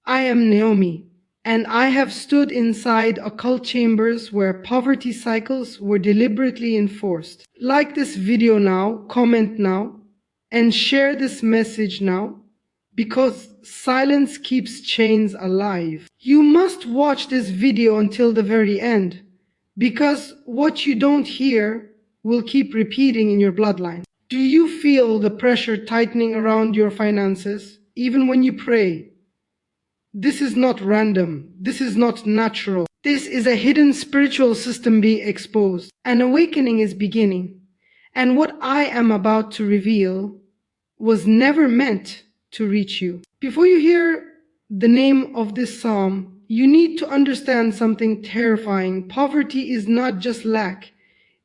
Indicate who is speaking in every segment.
Speaker 1: I am Naomi, and I have stood inside occult chambers where poverty cycles were deliberately enforced. Like this video now, comment now, and share this message now, because silence keeps chains alive. You must watch this video until the very end, because what you don't hear will keep repeating in your bloodline. Do you feel the pressure tightening around your finances, even when you pray? This is not random. This is not natural. This is a hidden spiritual system being exposed. An awakening is beginning. And what I am about to reveal was never meant to reach you. Before you hear the name of this psalm, you need to understand something terrifying. Poverty is not just lack.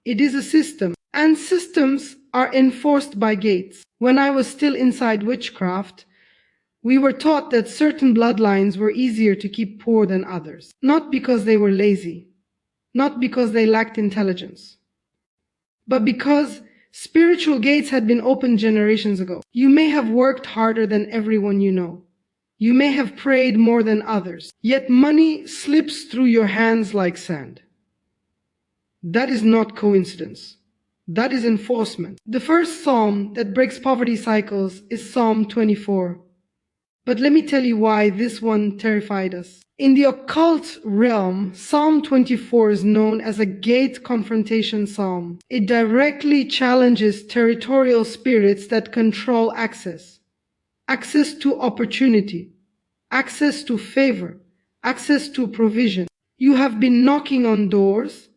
Speaker 1: It is a system. And systems are enforced by gates. When I was still inside witchcraft, we were taught that certain bloodlines were easier to keep poor than others. Not because they were lazy, not because they lacked intelligence, but because spiritual gates had been opened generations ago. You may have worked harder than everyone you know. You may have prayed more than others, yet money slips through your hands like sand. That is not coincidence. That is enforcement. The first psalm that breaks poverty cycles is Psalm 24. But let me tell you why this one terrified us. In the occult realm, Psalm 24 is known as a gate confrontation psalm. It directly challenges territorial spirits that control access. Access to opportunity, access to favor, access to provision. You have been knocking on doors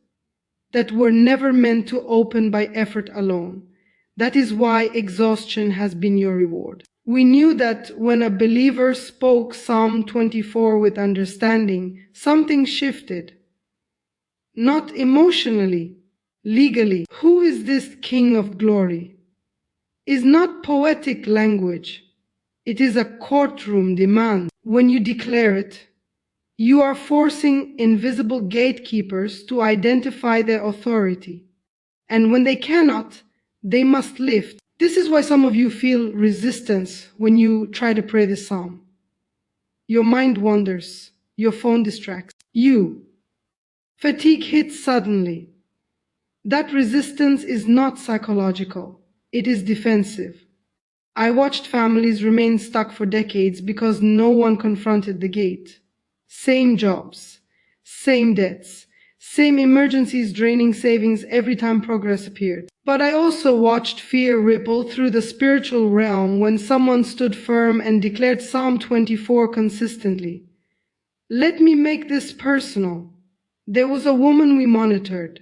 Speaker 1: that were never meant to open by effort alone. That is why exhaustion has been your reward. We knew that when a believer spoke Psalm 24 with understanding, something shifted. Not emotionally, legally. Who is this King of glory? Is not poetic language. It is a courtroom demand. When you declare it, you are forcing invisible gatekeepers to identify their authority. And when they cannot, they must lift. This is why some of you feel resistance when you try to pray this psalm. Your mind wanders. Your phone distracts you. Fatigue hits suddenly. That resistance is not psychological. It is defensive. I watched families remain stuck for decades because no one confronted the gate. Same jobs, same debts, same emergencies draining savings every time progress appeared. But I also watched fear ripple through the spiritual realm when someone stood firm and declared Psalm 24 consistently. Let me make this personal. There was a woman we monitored.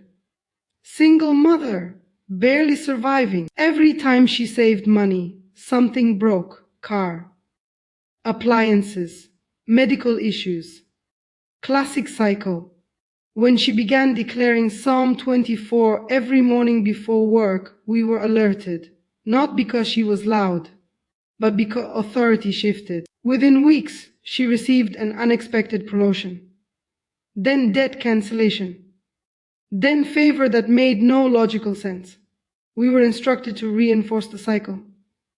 Speaker 1: Single mother, barely surviving. Every time she saved money, something broke. Car, appliances, medical issues. Classic cycle. When she began declaring Psalm 24 every morning before work, we were alerted. Not because she was loud, but because authority shifted. Within weeks, she received an unexpected promotion. Then debt cancellation. Then favor that made no logical sense. We were instructed to reinforce the cycle.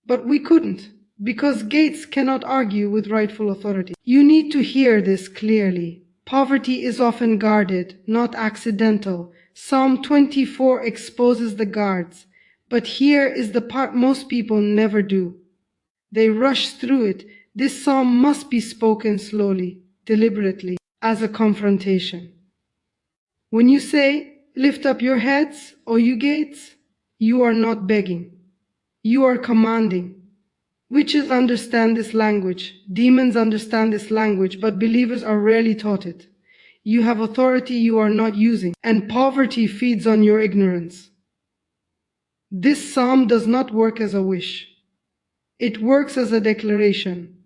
Speaker 1: But we couldn't, because gates cannot argue with rightful authority. You need to hear this clearly. Poverty is often guarded, not accidental. Psalm 24 exposes the guards. But here is the part most people never do. They rush through it. This psalm must be spoken slowly, deliberately, as a confrontation. When you say, lift up your heads, O you gates, you are not begging. You are commanding. Witches understand this language. Demons understand this language, but believers are rarely taught it. You have authority you are not using, and poverty feeds on your ignorance. This psalm does not work as a wish. It works as a declaration.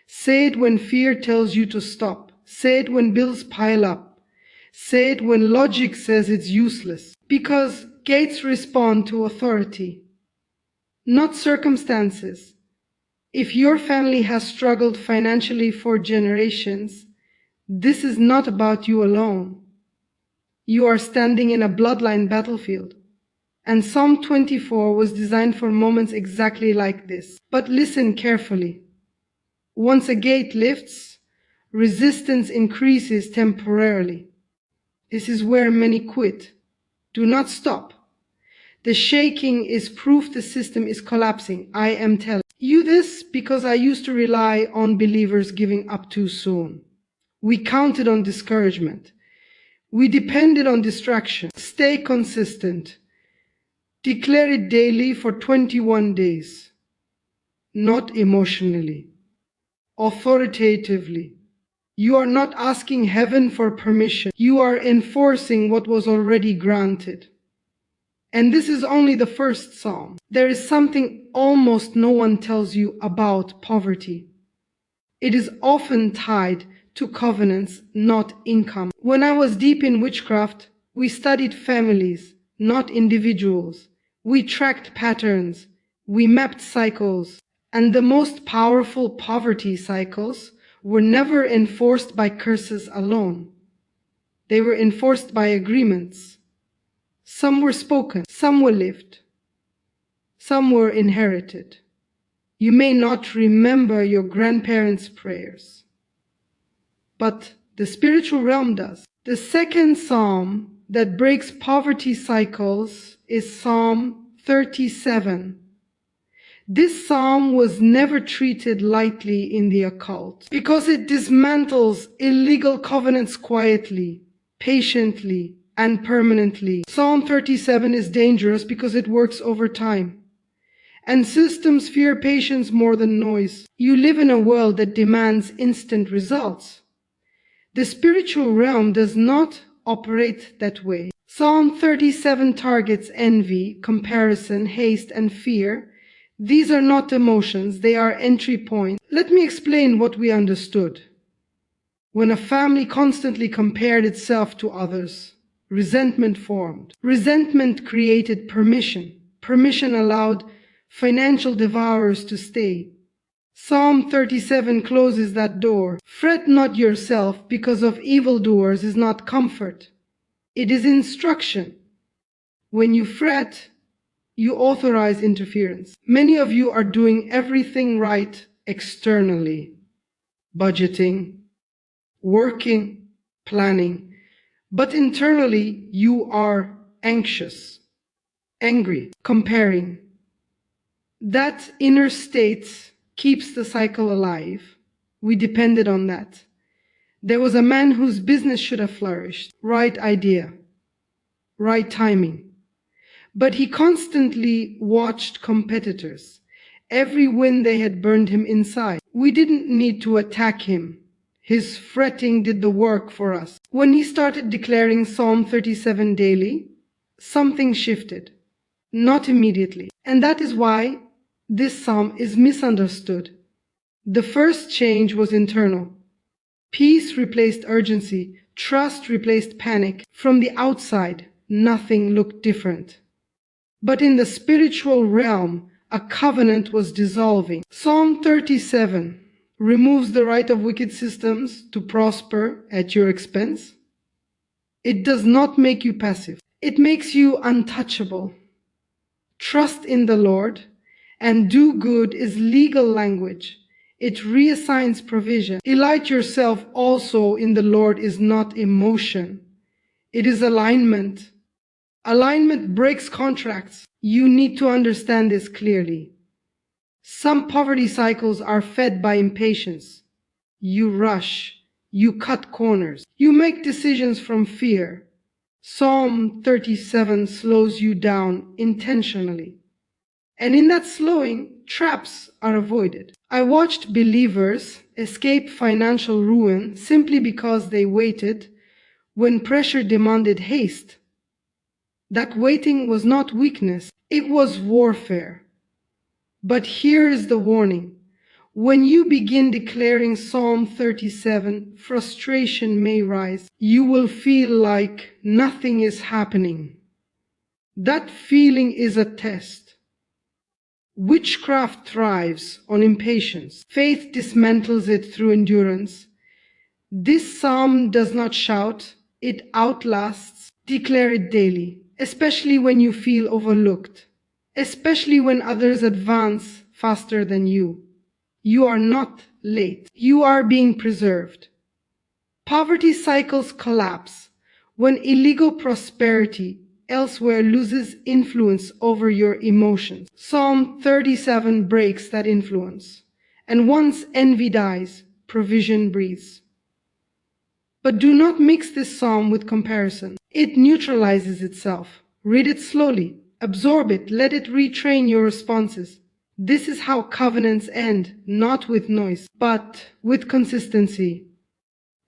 Speaker 1: Say it when fear tells you to stop. Say it when bills pile up. Say it when logic says it's useless. Because gates respond to authority, not circumstances. If your family has struggled financially for generations, this is not about you alone. You are standing in a bloodline battlefield. And Psalm 24 was designed for moments exactly like this. But listen carefully. Once a gate lifts, resistance increases temporarily. This is where many quit. Do not stop. The shaking is proof the system is collapsing. I am telling you this because I used to rely on believers giving up too soon. We counted on discouragement. We depended on distraction. Stay consistent. Declare it daily for 21 days. Not emotionally. Authoritatively. You are not asking heaven for permission. You are enforcing what was already granted. And this is only the first psalm. There is something almost no one tells you about poverty. It is often tied to covenants, not income. When I was deep in witchcraft, we studied families, not individuals. We tracked patterns. We mapped cycles. And the most powerful poverty cycles were never enforced by curses alone. They were enforced by agreements. Some were spoken, some were lived, some were inherited. You may not remember your grandparents' prayers, but the spiritual realm does. The second psalm that breaks poverty cycles is Psalm 37. This psalm was never treated lightly in the occult because it dismantles illegal covenants quietly, patiently, and permanently. Psalm 37 is dangerous because it works over time. And systems fear patience more than noise. You live in a world that demands instant results. The spiritual realm does not operate that way. Psalm 37 targets envy, comparison, haste, and fear. These are not emotions, they are entry points. Let me explain what we understood. When a family constantly compared itself to others, resentment formed. Resentment created permission. Permission allowed financial devourers to stay. Psalm 37 closes that door. Fret not yourself because of evildoers is not comfort. It is instruction. When you fret, you authorize interference. Many of you are doing everything right externally. Budgeting, working, planning. But internally, you are anxious, angry, comparing. That inner state keeps the cycle alive. We depended on that. There was a man whose business should have flourished. Right idea, right timing. But he constantly watched competitors. Every win they had burned him inside. We didn't need to attack him. His fretting did the work for us. When he started declaring Psalm 37 daily, something shifted. Not immediately. And that is why this psalm is misunderstood. The first change was internal. Peace replaced urgency. Trust replaced panic. From the outside, nothing looked different. But in the spiritual realm, a covenant was dissolving. Psalm 37 removes the right of wicked systems to prosper at your expense. It does not make you passive. It makes you untouchable. Trust in the Lord and do good is legal language. It reassigns provision. Delight yourself also in the Lord is not emotion. It is alignment. Alignment breaks contracts. You need to understand this clearly. Some poverty cycles are fed by impatience. You rush. You cut corners. You make decisions from fear. Psalm 37 slows you down intentionally. And in that slowing, traps are avoided. I watched believers escape financial ruin simply because they waited when pressure demanded haste. That waiting was not weakness, it was warfare. But here is the warning. When you begin declaring Psalm 37, frustration may rise. You will feel like nothing is happening. That feeling is a test. Witchcraft thrives on impatience. Faith dismantles it through endurance. This psalm does not shout, it outlasts. Declare it daily, especially when you feel overlooked, especially when others advance faster than you. You are not late. You are being preserved. Poverty cycles collapse when illegal prosperity elsewhere loses influence over your emotions. Psalm 37 breaks that influence. And once envy dies, provision breathes. But do not mix this psalm with comparison. It neutralizes itself. Read it slowly. Absorb it. Let it retrain your responses. This is how covenants end, not with noise, but with consistency.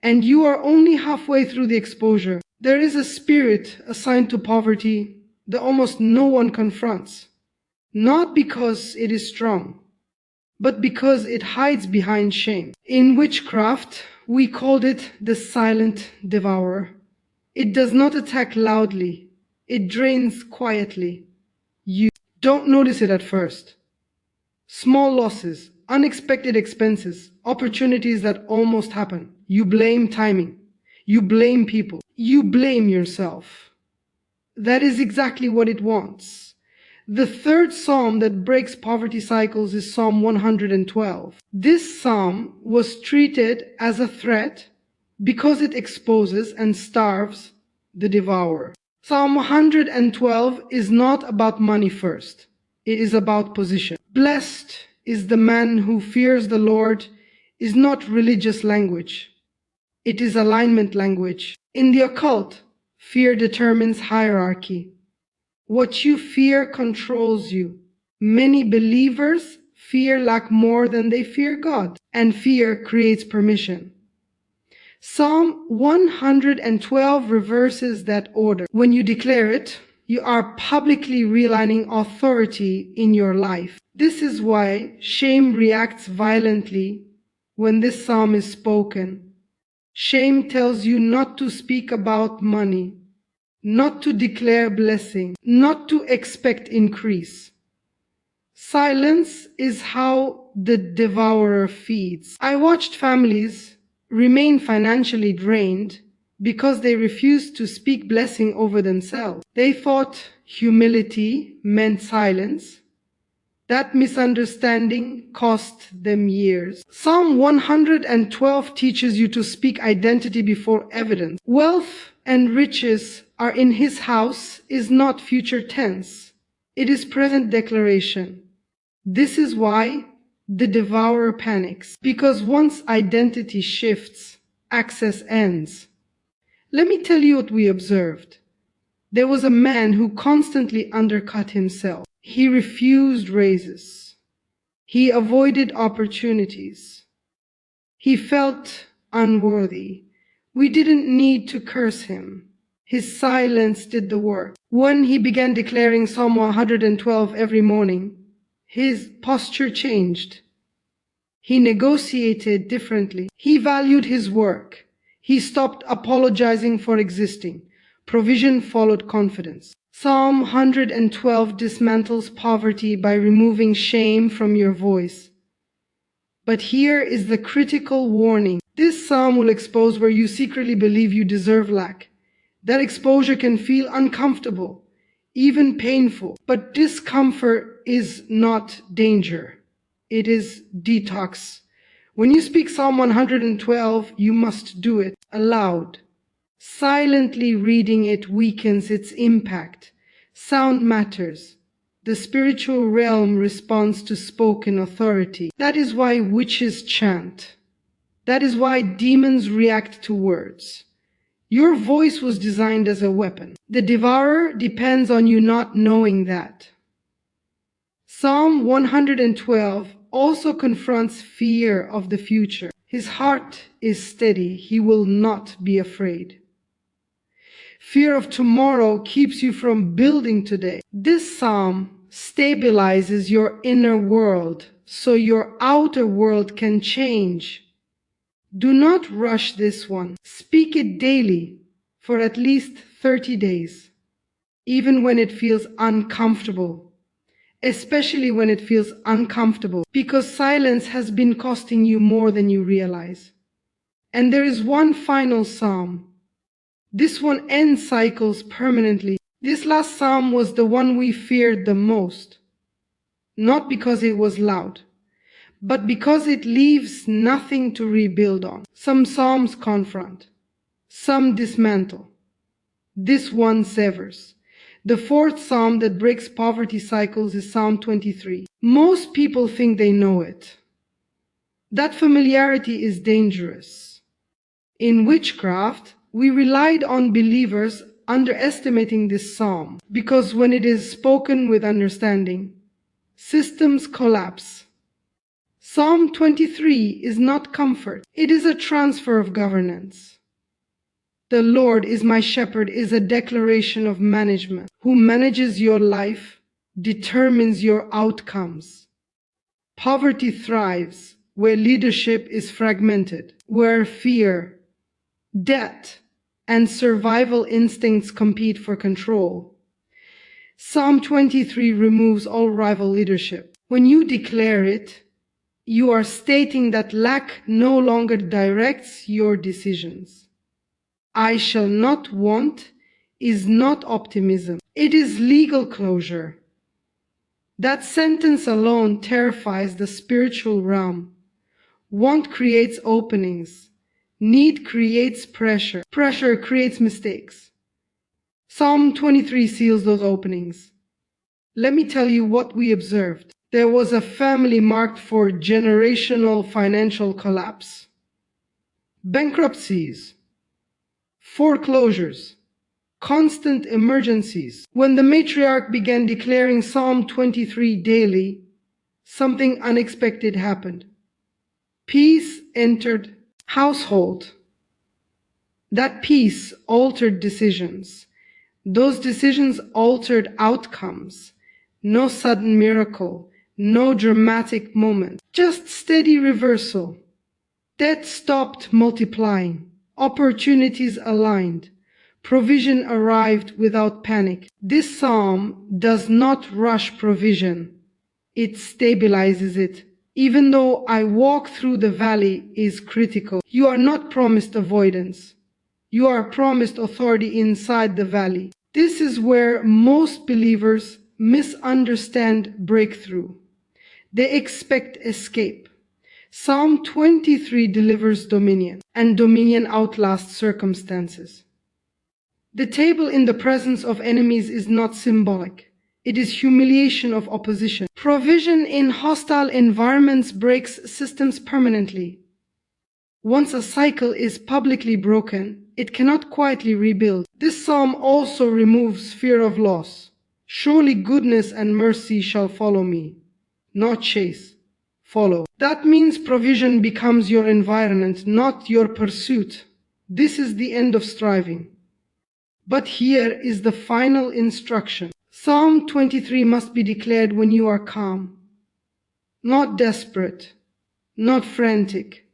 Speaker 1: And you are only halfway through the exposure. There is a spirit assigned to poverty that almost no one confronts. Not because it is strong, but because it hides behind shame. In witchcraft, we called it the silent devourer. It does not attack loudly. It drains quietly. You don't notice it at first. Small losses, unexpected expenses, opportunities that almost happen. You blame timing. You blame people. You blame yourself. That is exactly what it wants. The third psalm that breaks poverty cycles is Psalm 112. This psalm was treated as a threat because it exposes and starves the devourer. Psalm 112 is not about money first. It is about position. Blessed is the man who fears the Lord is not religious language. It is alignment language. In the occult, fear determines hierarchy. What you fear controls you. Many believers fear lack more than they fear God, and fear creates permission. Psalm 112 reverses that order. When you declare it, you are publicly realigning authority in your life. This is why shame reacts violently when this psalm is spoken. Shame tells you not to speak about money, not to declare blessing, not to expect increase. Silence is how the devourer feeds. I watched families remain financially drained because they refused to speak blessing over themselves. They thought humility meant silence. That misunderstanding cost them years. Psalm 112 teaches you to speak identity before evidence. Wealth and riches are in his house is not future tense. It is present declaration. This is why the devourer panics, because once identity shifts, access ends. Let me tell you what we observed. There was a man who constantly undercut himself. He refused raises. He avoided opportunities. He felt unworthy. We didn't need to curse him. His silence did the work. When he began declaring Psalm 112 every morning, his posture changed. He negotiated differently. He valued his work. He stopped apologizing for existing. Provision followed confidence. Psalm 112 dismantles poverty by removing shame from your voice. But here is the critical warning. This psalm will expose where you secretly believe you deserve lack. That exposure can feel uncomfortable, even painful. But discomfort is not danger. It is detox. When you speak Psalm 112, you must do it aloud. Silently reading it weakens its impact. Sound matters. The spiritual realm responds to spoken authority. That is why witches chant. That is why demons react to words. Your voice was designed as a weapon. The devourer depends on you not knowing that. Psalm 112 also confronts fear of the future. His heart is steady. He will not be afraid. Fear of tomorrow keeps you from building today. This psalm stabilizes your inner world so your outer world can change. Do not rush this one. Speak it daily for at least 30 days, even when it feels uncomfortable, especially when it feels uncomfortable, because silence has been costing you more than you realize. And there is one final psalm. This one ends cycles permanently. This last psalm was the one we feared the most, not because it was loud, but because it leaves nothing to rebuild on. Some psalms confront, some dismantle. This one severs. The fourth psalm that breaks poverty cycles is Psalm 23. Most people think they know it. That familiarity is dangerous. In witchcraft, we relied on believers underestimating this psalm, because when it is spoken with understanding, systems collapse. Psalm 23 is not comfort, it is a transfer of governance. The Lord is my shepherd is a declaration of management. Who manages your life determines your outcomes. Poverty thrives where leadership is fragmented, where fear, debt, and survival instincts compete for control. Psalm 23 removes all rival leadership. When you declare it, you are stating that lack no longer directs your decisions. I shall not want is not optimism. It is legal closure. That sentence alone terrifies the spiritual realm. Want creates openings. Need creates pressure. Pressure creates mistakes. Psalm 23 seals those openings. Let me tell you what we observed. There was a family marked for generational financial collapse. Bankruptcies. Foreclosures, constant emergencies. When the matriarch began declaring Psalm 23 daily, something unexpected happened. Peace entered household. That peace altered decisions. Those decisions altered outcomes. No sudden miracle, no dramatic moment, just steady reversal. Debt stopped multiplying. Opportunities aligned. Provision arrived without panic. This psalm does not rush provision. It stabilizes it. Even though I walk through the valley is critical. You are not promised avoidance. You are promised authority inside the valley. This is where most believers misunderstand breakthrough. They expect escape. Psalm 23 delivers dominion, and dominion outlasts circumstances. The table in the presence of enemies is not symbolic. It is humiliation of opposition. Provision in hostile environments breaks systems permanently. Once a cycle is publicly broken, it cannot quietly rebuild. This psalm also removes fear of loss. Surely goodness and mercy shall follow me, not chase. Follow. That means provision becomes your environment, not your pursuit. This is the end of striving. But here is the final instruction. Psalm 23 must be declared when you are calm, not desperate, not frantic.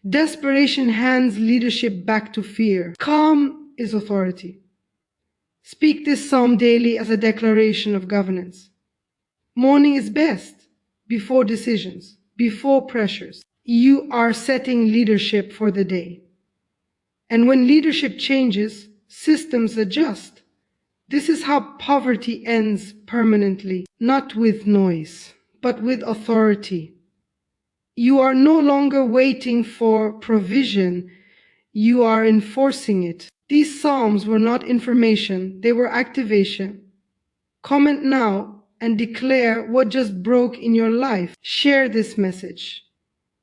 Speaker 1: Desperation hands leadership back to fear. Calm is authority. Speak this psalm daily as a declaration of governance. Morning is best. Before decisions, before pressures. You are setting leadership for the day. And when leadership changes, systems adjust. This is how poverty ends permanently, not with noise, but with authority. You are no longer waiting for provision, you are enforcing it. These psalms were not information, they were activation. Comment now and declare what just broke in your life. Share this message,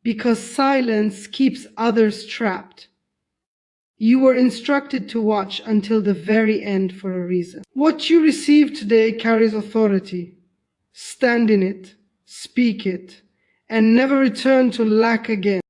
Speaker 1: because silence keeps others trapped. You were instructed to watch until the very end for a reason. What you receive today carries authority. Stand in it, speak it, and never return to lack again.